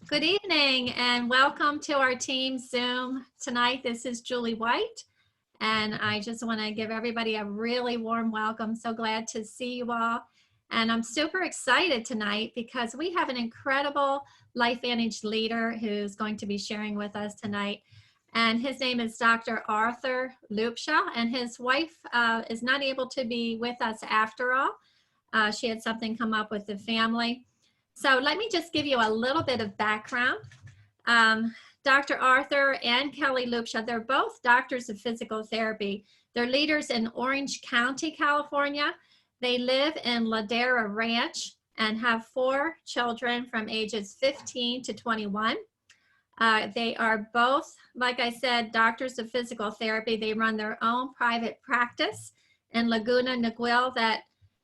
Good evening and welcome to our team Zoom tonight. This is Julie White, and I just want to give everybody a really warm welcome. So glad to see you all. And I'm super excited tonight because we have an incredible LifeVantage leader who's going to be sharing with us tonight. And his name is Dr. Arthur Lupsha, and his wife is not able to be with us after all. She had something come up with the family. So let me just give you a little bit of background. Dr. Arthur and Kelly Lupsha, they're both doctors of physical therapy. They're leaders in Orange County, California. They live in Ladera Ranch and have 4 children from ages 15 to 21. They are both, like I said, doctors of physical therapy. They run their own private practice in Laguna Niguel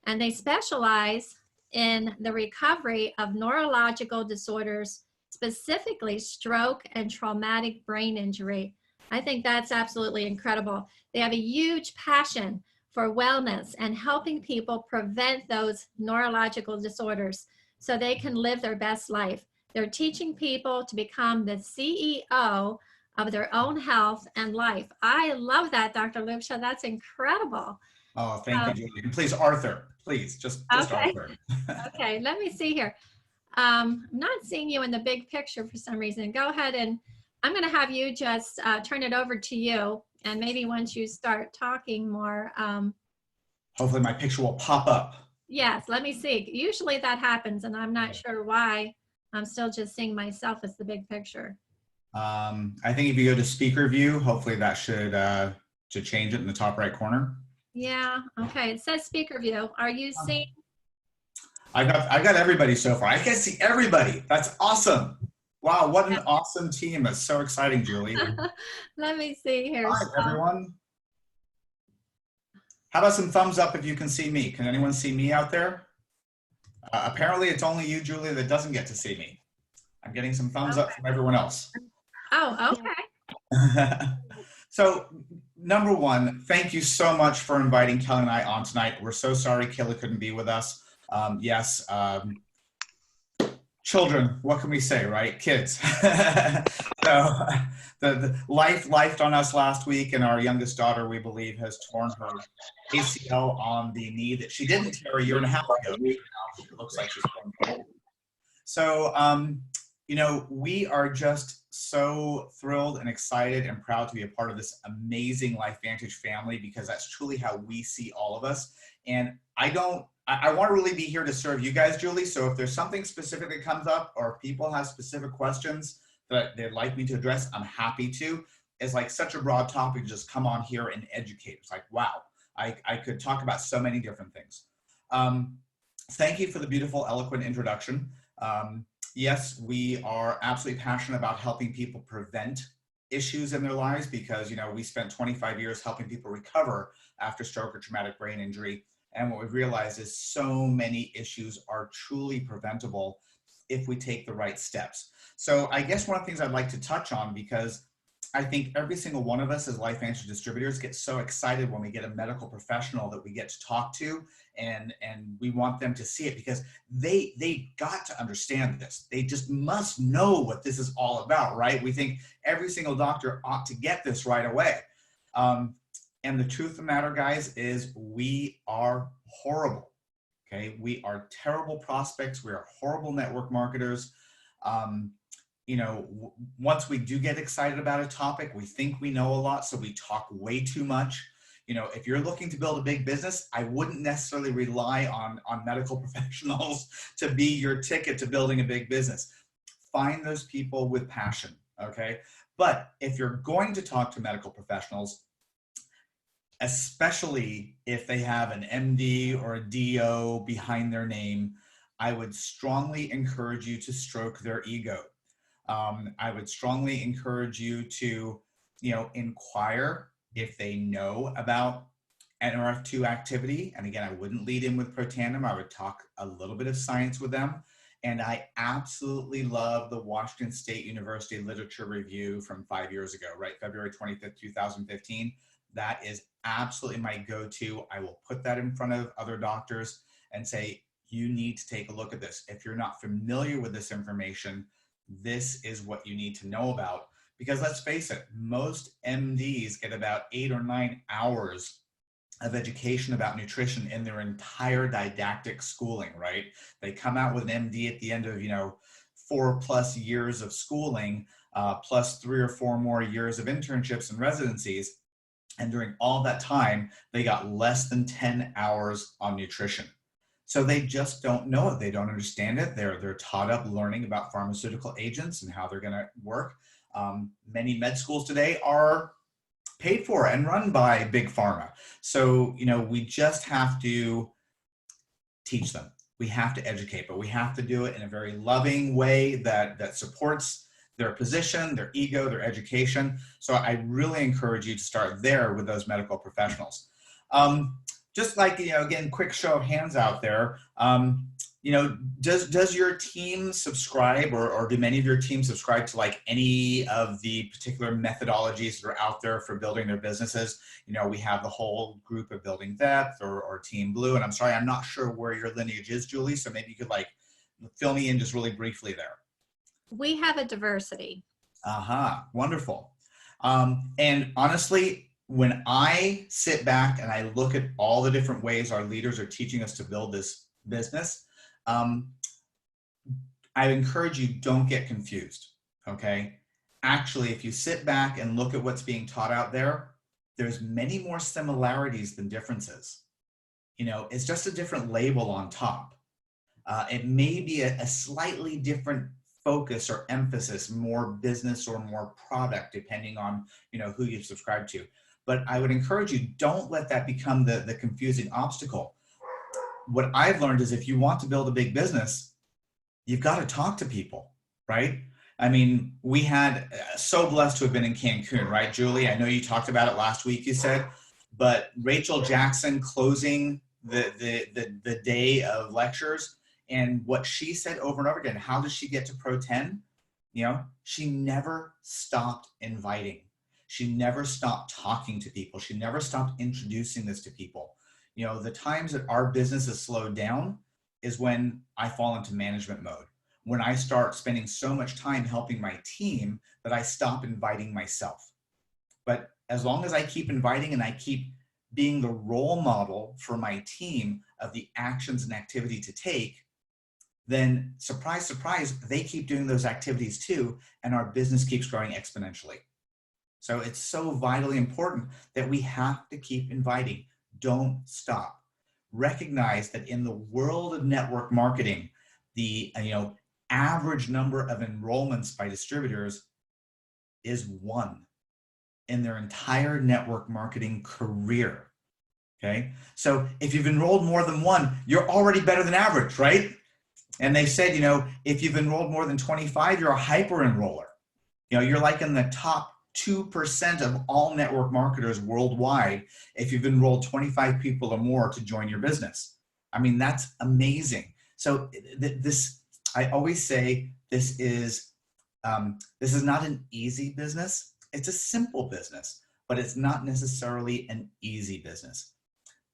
and they specialize in the recovery of neurological disorders, specifically stroke and traumatic brain injury. I think that's absolutely incredible. They have a huge passion for wellness and helping people prevent those neurological disorders so they can live their best life. They're teaching people to become the CEO of their own health and life. I love that, Dr. Lupsha. That's incredible. Oh, thank you, Julie. And please, Arthur, please, just Okay. Arthur. Okay, let me see here. I'm not seeing you in the big picture for some reason. Go ahead and I'm going to have you just turn it over to you. And maybe once you start talking more. Hopefully my picture will pop up. Yes, let me see. Usually that happens and I'm not sure why. I'm still just seeing myself as the big picture. I think if you go to speaker view, hopefully that should change it in the top right corner. Yeah, okay. It says speaker view. Are you seeing? I got everybody so far. I can see everybody. That's awesome. Wow, what an awesome team. That's so exciting, Julie. Let me see here. Hi, everyone. How about some thumbs up if you can see me? Can anyone see me out there? Apparently, it's only you, Julie, that doesn't get to see me. I'm getting some thumbs up from everyone else. Oh, okay. So, number one, thank you so much for inviting Kelly and I on tonight. We're so sorry Kelly couldn't be with us. Yes, children, what can we say, right? Kids. So the life on us last week, and our youngest daughter, we believe, has torn her ACL on the knee that she didn't tear a year and a half ago. Now it looks like she's torn. So, you know, we are just so thrilled and excited and proud to be a part of this amazing LifeVantage family, because that's truly how we see all of us. And I want to really be here to serve you guys, Julie. So if there's something specific that comes up or people have specific questions that they'd like me to address, I'm happy to. It's like such a broad topic, just come on here and educate. It's like, wow, I could talk about so many different things. Thank you for the beautiful, eloquent introduction. Yes, we are absolutely passionate about helping people prevent issues in their lives because, you know, we spent 25 years helping people recover after stroke or traumatic brain injury. And what we've realized is so many issues are truly preventable if we take the right steps. So I guess one of the things I'd like to touch on, because I think every single one of us as LifeVantage distributors get so excited when we get a medical professional that we get to talk to, and we want them to see it because they got to understand this. They just must know what this is all about, right? We think every single doctor ought to get this right away. And the truth of the matter, guys, is we are horrible, okay? We are terrible prospects. We are horrible network marketers. You know, once we do get excited about a topic, we think we know a lot, so we talk way too much. You know, if you're looking to build a big business, I wouldn't necessarily rely on medical professionals to be your ticket to building a big business. Find those people with passion, okay? But if you're going to talk to medical professionals, especially if they have an MD or a DO behind their name, I would strongly encourage you to stroke their ego. I would strongly encourage you to, you know, inquire if they know about NRF2 activity. And again, I wouldn't lead in with Protandim. I would talk a little bit of science with them. And I absolutely love the Washington State University Literature Review from 5 years ago, right? February 25th, 2015. That is absolutely my go-to. I will put that in front of other doctors and say, you need to take a look at this. If you're not familiar with this information, this is what you need to know about. Because let's face it, most MDs get about 8 or 9 hours of education about nutrition in their entire didactic schooling, right? They come out with an MD at the end of, 4+ years of schooling, plus 3 or 4 more years of internships and residencies. And during all that time, they got less than 10 hours on nutrition. So they just don't know it. They don't understand it. They're taught up learning about pharmaceutical agents and how they're going to work. Many med schools today are paid for and run by big pharma. So, we just have to teach them. We have to educate, but we have to do it in a very loving way that supports their position, their ego, their education. So I really encourage you to start there with those medical professionals. Just like, again, quick show of hands out there. Does your team subscribe, or do many of your teams subscribe to like any of the particular methodologies that are out there for building their businesses? We have the whole group of Building Depth or Team Blue, and I'm sorry, I'm not sure where your lineage is, Julie, so maybe you could like fill me in just really briefly there. We have a diversity. Wonderful. And honestly, when I sit back and I look at all the different ways our leaders are teaching us to build this business, I encourage you, don't get confused, okay? Actually, if you sit back and look at what's being taught out there, there's many more similarities than differences. It's just a different label on top. It may be a slightly different focus or emphasis, more business or more product, depending on who you subscribe to. But I would encourage you, don't let that become the confusing obstacle. What I've learned is if you want to build a big business, you've got to talk to people, right? I mean, we had so blessed to have been in Cancun, right, Julie? I know you talked about it last week, you said, but Rachel Jackson closing the day of lectures, and what she said over and over again, how does she get to Pro 10? She never stopped inviting. She never stopped talking to people. She never stopped introducing this to people. The times that our business has slowed down is when I fall into management mode. When I start spending so much time helping my team that I stop inviting myself. But as long as I keep inviting and I keep being the role model for my team of the actions and activity to take, then surprise, surprise, they keep doing those activities too, and our business keeps growing exponentially. So it's so vitally important that we have to keep inviting. Don't stop. Recognize that in the world of network marketing, the average number of enrollments by distributors is 1 in their entire network marketing career. Okay, so if you've enrolled more than 1, you're already better than average, right? And they said, if you've enrolled more than 25, you're a hyper enroller. You're like in the top 2% of all network marketers worldwide if you've enrolled 25 people or more to join your business. I mean, that's amazing. So I always say this is not an easy business. It's a simple business, but it's not necessarily an easy business.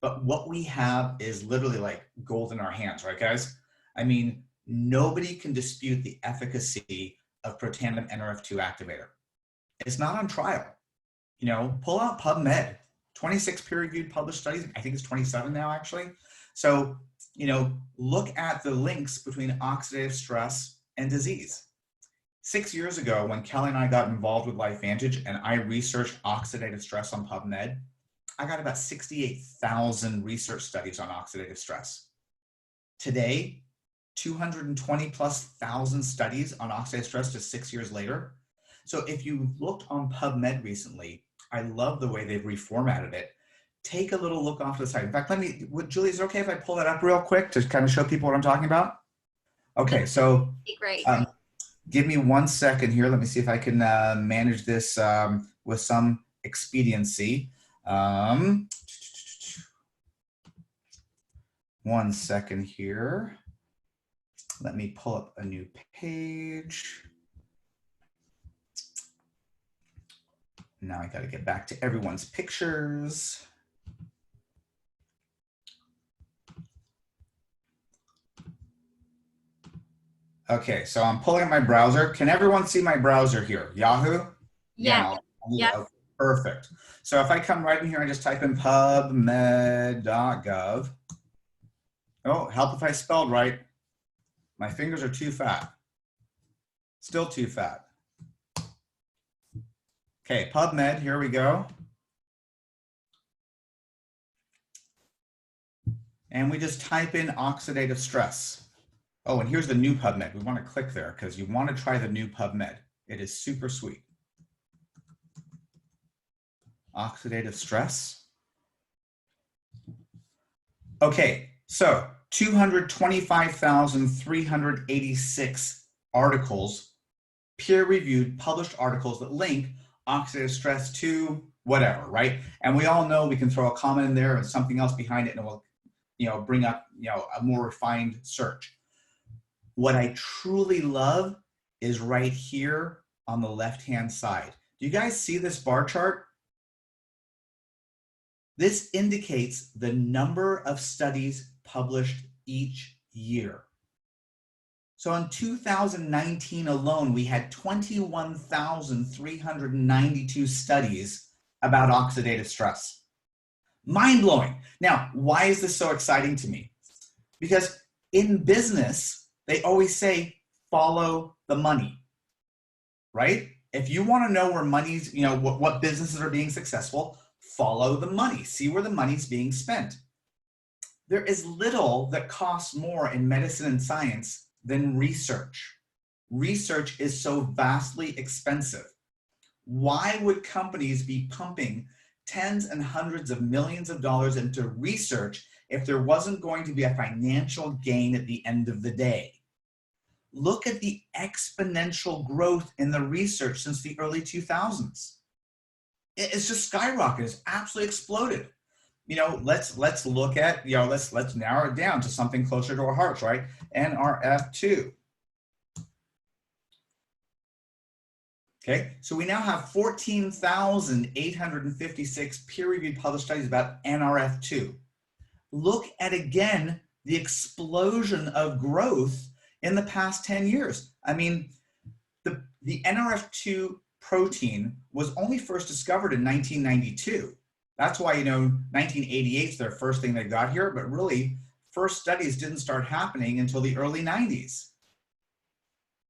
But what we have is literally like gold in our hands, right, guys? I mean, nobody can dispute the efficacy of Protandim NRF2 activator. It's not on trial. Pull out PubMed, 26 peer-reviewed published studies. I think it's 27 now, actually. So, look at the links between oxidative stress and disease. 6 years ago, when Kelly and I got involved with LifeVantage and I researched oxidative stress on PubMed, I got about 68,000 research studies on oxidative stress. Today, 220,000+ studies on oxidative stress just 6 years later. So if you looked on PubMed recently, I love the way they've reformatted it. Take a little look off to the side. In fact, Julie, is it okay if I pull that up real quick to kind of show people what I'm talking about? Okay, so Great. Give me 1 second here. Let me see if I can manage this with some expediency. 1 second here. Let me pull up a new page. Now I got to get back to everyone's pictures. Okay, so I'm pulling up my browser. Can everyone see my browser here? Yahoo? Again, Yeah. I'll need it. Yep. Okay, perfect. So if I come right in here and just type in pubmed.gov. Oh, help if I spelled right. My fingers are too fat. Still too fat. Okay, PubMed, here we go. And we just type in oxidative stress. Oh, and here's the new PubMed. We want to click there because you want to try the new PubMed. It is super sweet. Oxidative stress. Okay, so 225,386 articles, peer-reviewed, published articles that link oxidative stress to whatever, right? And we all know we can throw a comment in there and something else behind it, and it will, bring up, a more refined search. What I truly love is right here on the left-hand side. Do you guys see this bar chart? This indicates the number of studies published each year. So in 2019 alone, we had 21,392 studies about oxidative stress. Mind-blowing. Now, why is this so exciting to me? Because in business, they always say, follow the money, right? If you want to know where money's, what businesses are being successful, follow the money, see where the money's being spent. There is little that costs more in medicine and science than research. Research is so vastly expensive. Why would companies be pumping tens and hundreds of millions of dollars into research if there wasn't going to be a financial gain at the end of the day? Look at the exponential growth in the research since the early 2000s. It's just skyrocketed. It's absolutely exploded. Let's look at, let's narrow it down to something closer to our hearts, right? NRF2. Okay, so we now have 14,856 peer-reviewed published studies about NRF2. Look at, again, the explosion of growth in the past 10 years. I mean, the NRF2 protein was only first discovered in 1992. That's why, 1988 is their first thing they got here, but really, first studies didn't start happening until the early 90s.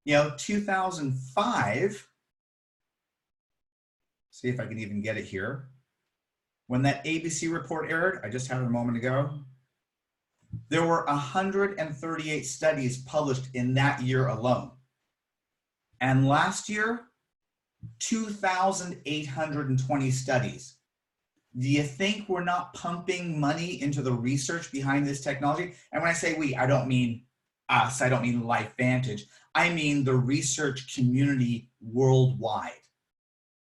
2005, see if I can even get it here. When that ABC report aired, I just had it a moment ago, there were 138 studies published in that year alone. And last year, 2,820 studies. Do you think we're not pumping money into the research behind this technology? And when I say we, I don't mean us, I don't mean LifeVantage. I mean the research community worldwide,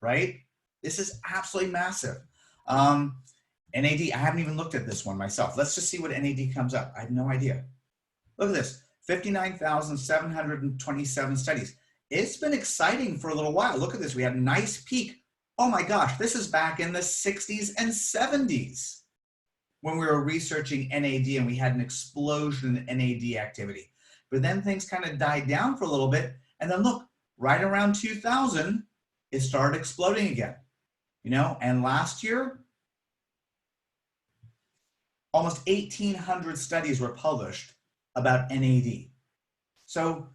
right? This is absolutely massive. NAD, I haven't even looked at this one myself. Let's just see what NAD comes up. I have no idea. Look at this, 59,727 studies. It's been exciting for a little while. Look at this, we had a nice peak. Oh my gosh, this is back in the 60s and 70s when we were researching NAD and we had an explosion in NAD activity. But then things kind of died down for a little bit. And then look, right around 2000, it started exploding again. And last year, almost 1,800 studies were published about NAD. So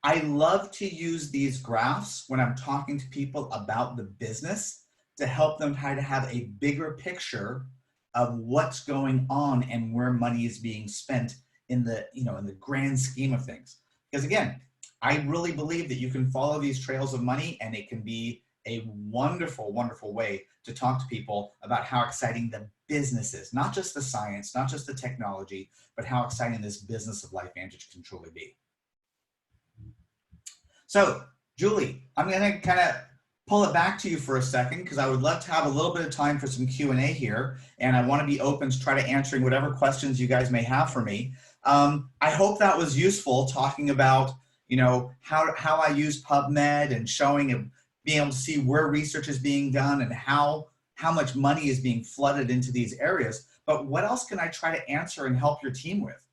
I love to use these graphs when I'm talking to people about the business to help them try to have a bigger picture of what's going on and where money is being spent in the, in the grand scheme of things. Because again, I really believe that you can follow these trails of money and it can be a wonderful, wonderful way to talk to people about how exciting the business is, not just the science, not just the technology, but how exciting this business of LifeVantage can truly be. So, Julie, I'm going to kind of pull it back to you for a second because I would love to have a little bit of time for some Q&A here, and I want to be open to try to answering whatever questions you guys may have for me. I hope that was useful, talking about how I use PubMed and showing and being able to see where research is being done and how much money is being flooded into these areas. But what else can I try to answer and help your team with?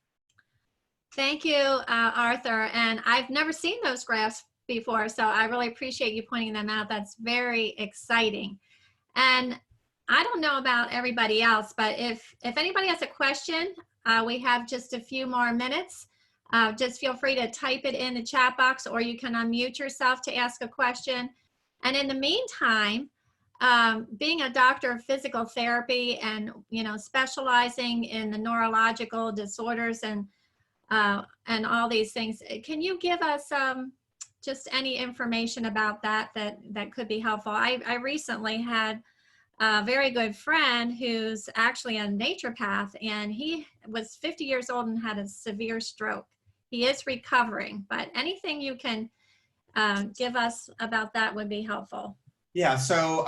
Thank you, Arthur. And I've never seen those graphs before, so I really appreciate you pointing them out. That's very exciting. And I don't know about everybody else, but if anybody has a question, we have just a few more minutes. Just feel free to type it in the chat box, or you can unmute yourself to ask a question. And in the meantime, being a doctor of physical therapy and specializing in the neurological disorders and all these things, can you give us just any information about that could be helpful? I recently had a very good friend who's actually a naturopath, and he was 50 years old and had a severe stroke. He is recovering, but anything you can give us about that would be helpful. Yeah, so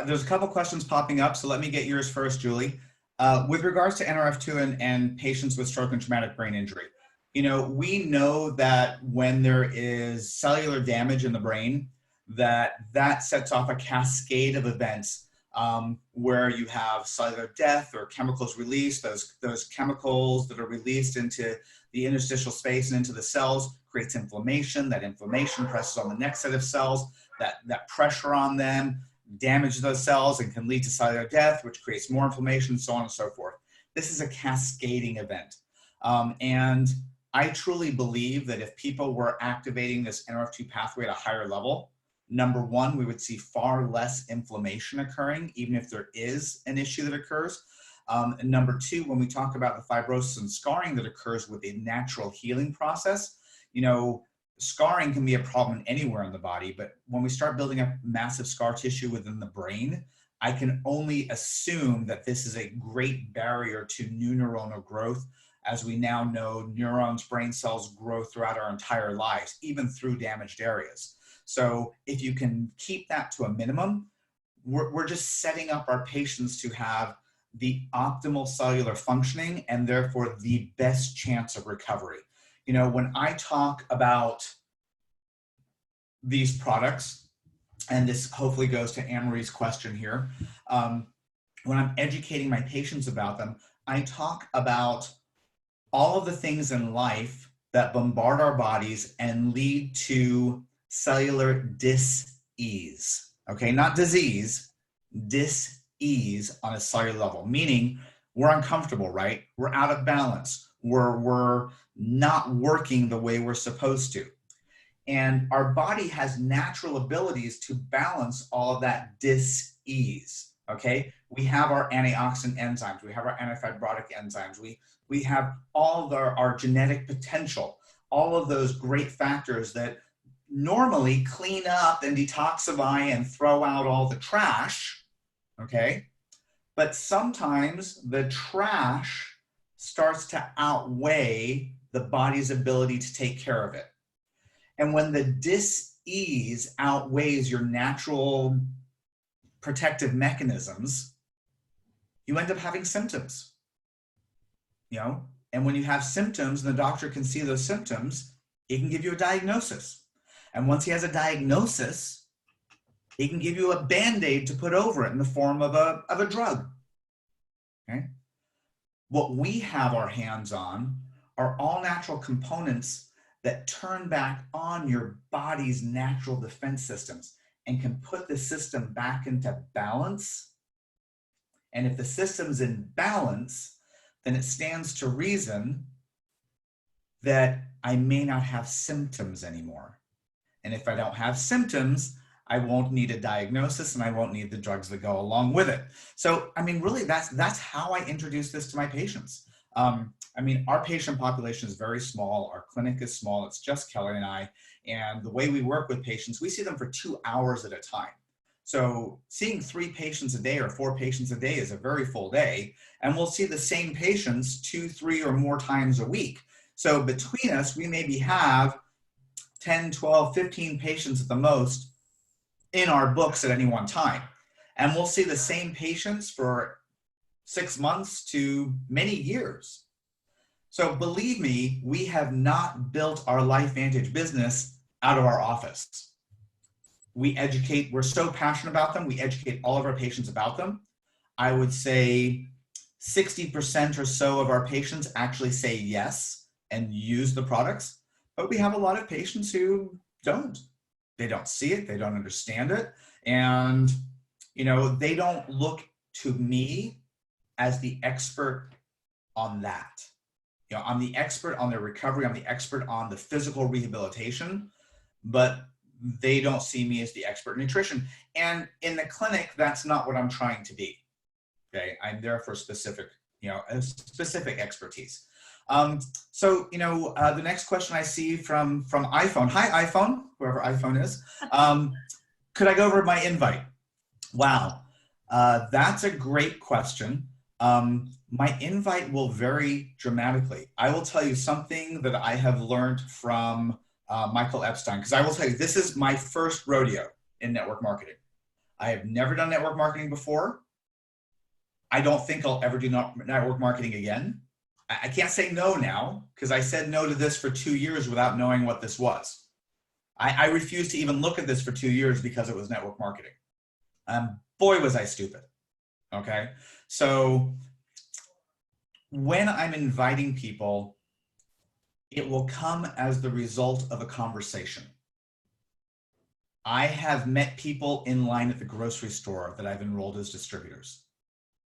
there's a couple questions popping up, so let me get yours first, Julie. With regards to NRF2 and patients with stroke and traumatic brain injury, we know that when there is cellular damage in the brain, that sets off a cascade of events where you have cellular death or chemicals released. Those chemicals that are released into the interstitial space and into the cells creates inflammation. That inflammation presses on the next set of cells. That pressure on them damages those cells and can lead to cellular death, which creates more inflammation, so on and so forth. This is a cascading event. And I truly believe that if people were activating this NRF2 pathway at a higher level, number one, we would see far less inflammation occurring, even if there is an issue that occurs. And number two, when we talk about the fibrosis and scarring that occurs with a natural healing process, scarring can be a problem anywhere in the body, but when we start building up massive scar tissue within the brain, I can only assume that this is a great barrier to new neuronal growth. As we now know, neurons, brain cells grow throughout our entire lives, even through damaged areas. So if you can keep that to a minimum, we're just setting up our patients to have the optimal cellular functioning and therefore the best chance of recovery. When I talk about these products, and this hopefully goes to Anne-Marie's question here, when I'm educating my patients about them, I talk about all of the things in life that bombard our bodies and lead to cellular dis-ease, okay? Not disease, dis-ease on a cellular level, meaning we're uncomfortable, right? We're out of balance. We're not working the way we're supposed to. And our body has natural abilities to balance all of that dis-ease, okay? We have our antioxidant enzymes. We have our antifibrotic enzymes. We have all of our genetic potential, all of those great factors that normally clean up and detoxify and throw out all the trash, okay? But sometimes the trash starts to outweigh the body's ability to take care of it. And when the dis-ease outweighs your natural protective mechanisms, you end up having symptoms, And when you have symptoms and the doctor can see those symptoms, he can give you a diagnosis. And once he has a diagnosis, he can give you a Band-Aid to put over it in the form of a drug, okay? What we have our hands on are all natural components that turn back on your body's natural defense systems and can put the system back into balance. And if the system's in balance, then it stands to reason that I may not have symptoms anymore. And if I don't have symptoms, I won't need a diagnosis and I won't need the drugs that go along with it. So, really, that's how I introduce this to my patients. Our patient population is very small. Our clinic is small. It's just Kelly and I. And the way we work with patients, we see them for 2 hours at a time. So seeing 3 patients a day or 4 patients a day is a very full day. And we'll see the same patients 2, 3, or more times a week. So between us, we maybe have 10, 12, 15 patients at the most in our books at any one time. And we'll see the same patients for 6 months to many years. So believe me, we have not built our LifeVantage business out of our office. We educate, we're so passionate about them, we educate all of our patients about them. I would say 60% or so of our patients actually say yes and use the products, but we have a lot of patients who don't. They don't see it, they don't understand it, and they don't look to me as the expert on that. I'm the expert on their recovery, I'm the expert on the physical rehabilitation, but they don't see me as the expert in nutrition. And in the clinic, that's not what I'm trying to be. Okay, I'm there for specific expertise. So the next question I see from iPhone. Hi, iPhone, whoever iPhone is. Could I go over my invite? Wow, that's a great question. My invite will vary dramatically. I will tell you something that I have learned from Michael Epstein, because I will tell you, this is my first rodeo in network marketing. I have never done network marketing before. I don't think I'll ever do network marketing again. I can't say no now, because I said no to this for 2 years without knowing what this was. I refused to even look at this for 2 years because it was network marketing. Boy, was I stupid. Okay, so when I'm inviting people, it will come as the result of a conversation. I have met people in line at the grocery store that I've enrolled as distributors.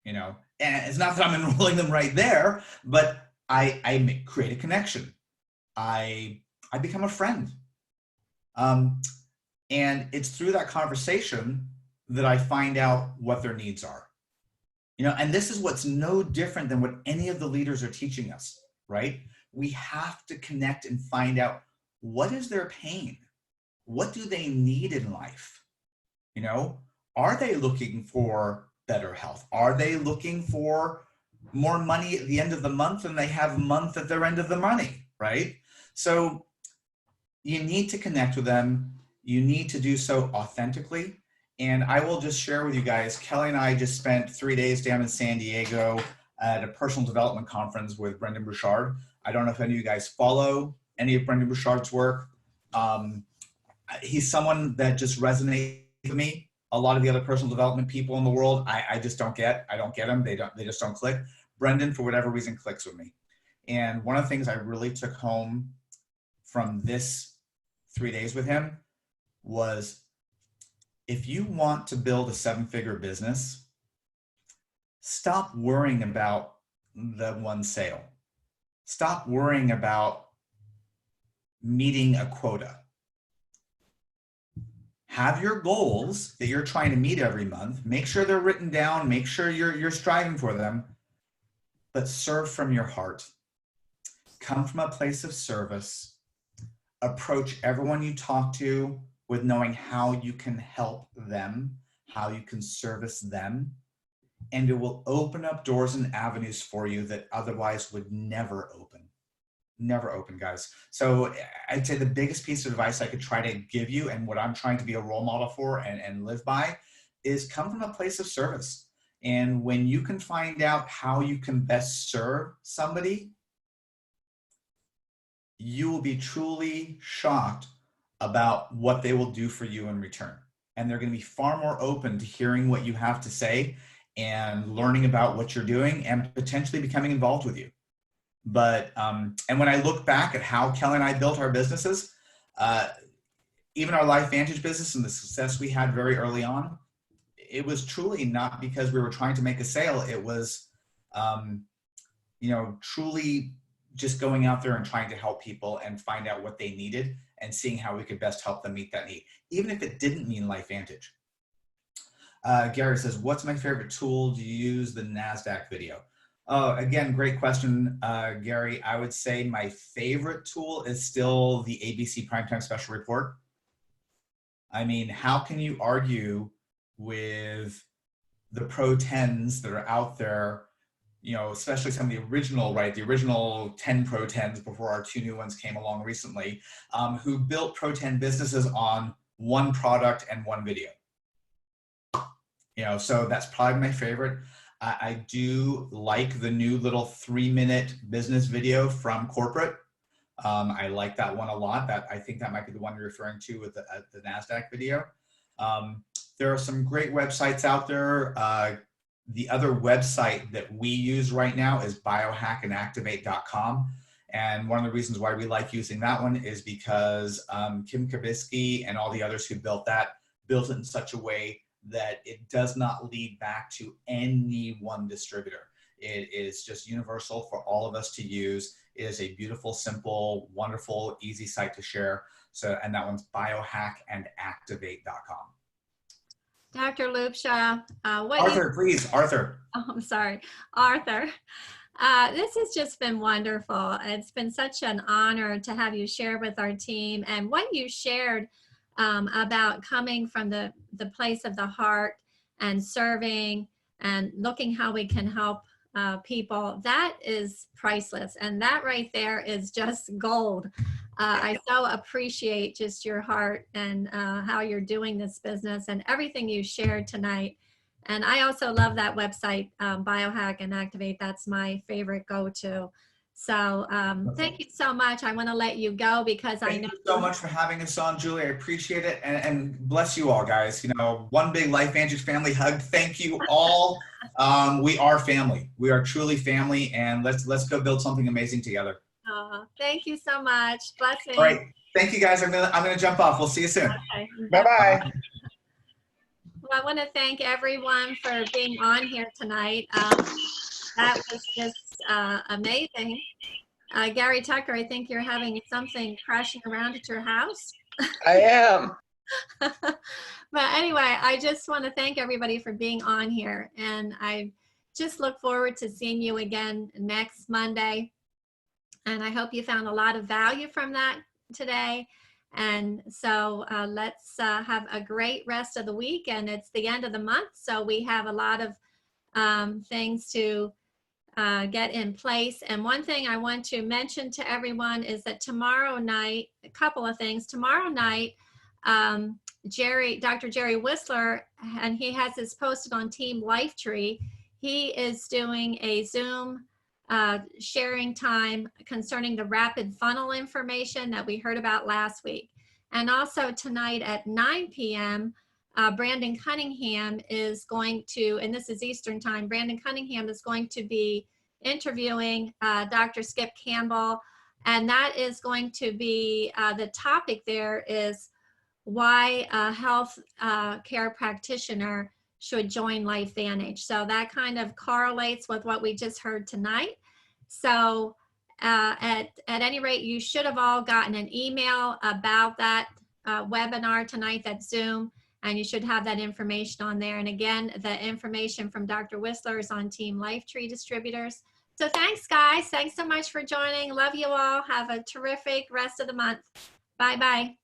And it's not that I'm enrolling them right there, but I create a connection. I become a friend. And it's through that conversation that I find out what their needs are. And this is what's no different than what any of the leaders are teaching us, right? We have to connect and find out, what is their pain? What do they need in life? Are they looking for better health? Are they looking for more money at the end of the month than they have a month at their end of the money, right? So you need to connect with them. You need to do so authentically. And I will just share with you guys, Kelly and I just spent 3 days down in San Diego at a personal development conference with Brendon Burchard. I don't know if any of you guys follow any of Brendon Burchard's work. He's someone that just resonates with me. A lot of the other personal development people in the world, I just don't get. I don't get them. They just don't click. Brendon, for whatever reason, clicks with me. And one of the things I really took home from this 3 days with him was, if you want to build a 7-figure business, stop worrying about the one sale. Stop worrying about meeting a quota. Have your goals that you're trying to meet every month. Make sure they're written down. Make sure you're striving for them. But serve from your heart. Come from a place of service. Approach everyone you talk to with knowing how you can help them, how you can service them, and it will open up doors and avenues for you that otherwise would never open. Never open, guys. So I'd say the biggest piece of advice I could try to give you, and what I'm trying to be a role model for and live by, is come from a place of service. And when you can find out how you can best serve somebody, you will be truly shocked about what they will do for you in return. And they're going to be far more open to hearing what you have to say and learning about what you're doing and potentially becoming involved with you. But, and when I look back at how Kelly and I built our businesses, even our LifeVantage business and the success we had very early on, it was truly not because we were trying to make a sale. It was, truly just going out there and trying to help people and find out what they needed and seeing how we could best help them meet that need, even if it didn't mean LifeVantage. Gary says, what's my favorite tool to use? The NASDAQ video. Again, great question, Gary. I would say my favorite tool is still the ABC Primetime Special Report. I mean, how can you argue with the Pro 10s that are out there, especially some of the original, right? The original 10 Pro 10s before our 2 new ones came along recently, who built Pro 10 businesses on one product and one video. So that's probably my favorite. I do like the new little 3-minute business video from corporate. I like that one a lot. I think that might be the one you're referring to with the NASDAQ video. There are some great websites out there. The other website that we use right now is biohackandactivate.com. And one of the reasons why we like using that one is because Kim Kabisky and all the others who built it in such a way that it does not lead back to any one distributor. It is just universal for all of us to use. It is a beautiful, simple, wonderful, easy site to share. So, and that one's biohackandactivate.com. Dr. Lupsha, Arthur, please, Arthur. Oh, I'm sorry, Arthur. This has just been wonderful. It's been such an honor to have you share with our team, and what you shared about coming from the place of the heart and serving and looking how we can help people. That is priceless, and that right there is just gold. I so appreciate just your heart and how you're doing this business and everything you shared tonight. And I also love that website, Biohack and Activate. That's my favorite go-to. So thank you so much. I want to let you go because I know. Thank you so much for having us on, Julie. I appreciate it. And bless you all, guys. You know, one big LifeVantage family hug. Thank you all. We are family. We are truly family. And let's go build something amazing together. Thank you so much. Blessings. All right. Thank you, guys. I'm gonna jump off. We'll see you soon. Okay. Bye-bye. Well, I want to thank everyone for being on here tonight. That was just amazing. Gary Tucker, I think you're having something crashing around at your house. I am. But anyway, I just want to thank everybody for being on here. And I just look forward to seeing you again next Monday. And I hope you found a lot of value from that today. And so let's have a great rest of the week. And it's the end of the month, so we have a lot of things to get in place. And one thing I want to mention to everyone is that tomorrow night, a couple of things. Tomorrow night, Dr. Jerry Whistler, and he has this posted on Team Lifetree, he is doing a Zoom sharing time concerning the rapid funnel information that we heard about last week. And also tonight at 9 p.m., Brandon Cunningham is going to, and this is Eastern time, Brandon Cunningham is going to be interviewing Dr. Skip Campbell. And that is going to be, the topic there is why a health care practitioner should join LifeVantage. So that kind of correlates with what we just heard tonight. So at any rate, you should have all gotten an email about that webinar tonight, that Zoom, and you should have that information on there. And again, the information from Dr. Whistler is on Team Lifetree Distributors. So thanks, guys. Thanks so much for joining. Love you all. Have a terrific rest of the month. Bye-bye.